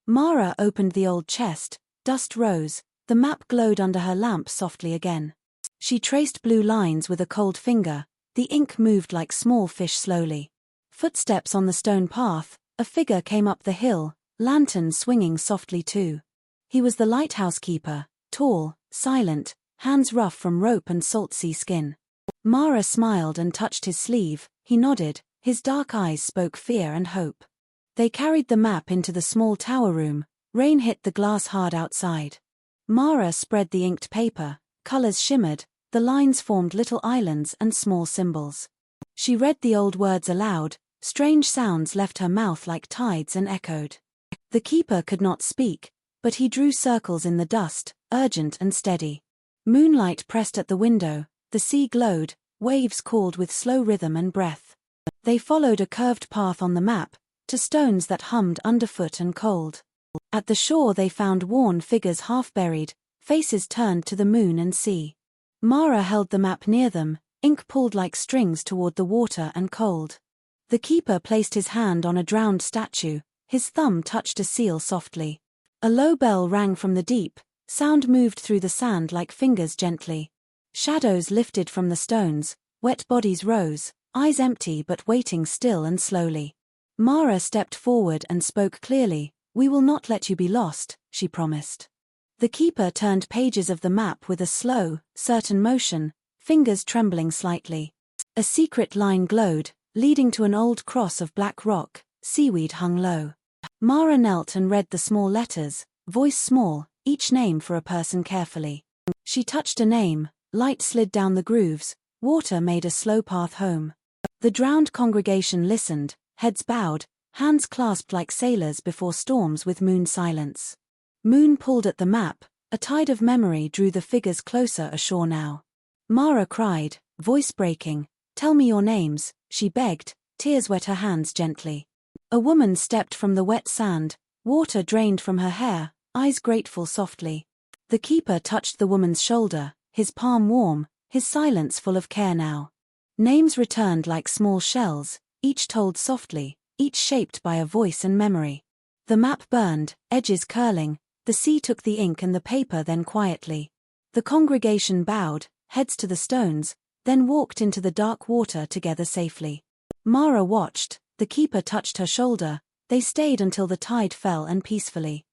Mara opened the old chest, dust rose, the map glowed under her lamp softly again. She traced blue lines with a cold finger, the ink moved like small fish slowly. Footsteps on the stone path, a figure came up the hill, lantern swinging softly too. He was the lighthouse keeper, tall, silent, hands rough from rope and salt sea skin. Mara smiled and touched his sleeve, he nodded, his dark eyes spoke fear and hope. They carried the map into the small tower room, rain hit the glass hard outside. Mara spread the inked paper, colors shimmered, the lines formed little islands and small symbols. She read the old words aloud, strange sounds left her mouth like tides and echoed. The keeper could not speak, but he drew circles in the dust, urgent and steady. Moonlight pressed at the window, the sea glowed, waves called with slow rhythm and breath. They followed a curved path on the map, to stones that hummed underfoot and cold. At the shore they found worn figures half buried, faces turned to the moon and sea. Mara held the map near them, ink pulled like strings toward the water and cold. The keeper placed his hand on a drowned statue, his thumb touched a seal softly. A low bell rang from the deep, sound moved through the sand like fingers gently. Shadows lifted from the stones, wet bodies rose, eyes empty but waiting still and slowly. Mara stepped forward and spoke clearly. "We will not let you be lost," she promised. The keeper turned pages of the map with a slow, certain motion, fingers trembling slightly. A secret line glowed, leading to an old cross of black rock, seaweed hung low. Mara knelt and read the small letters, voice small, each name for a person carefully. She touched a name, light slid down the grooves, water made a slow path home. The drowned congregation listened, heads bowed, hands clasped like sailors before storms with moon silence. Moon pulled at the map, a tide of memory drew the figures closer ashore now. Mara cried, voice breaking, "Tell me your names," she begged, tears wet her hands gently. A woman stepped from the wet sand, water drained from her hair, eyes grateful softly. The keeper touched the woman's shoulder, his palm warm, his silence full of care now. Names returned like small shells, each told softly, each shaped by a voice and memory. The map burned, edges curling, the sea took the ink and the paper then quietly. The congregation bowed, heads to the stones, then walked into the dark water together safely. Mara watched, the keeper touched her shoulder, they stayed until the tide fell and peacefully.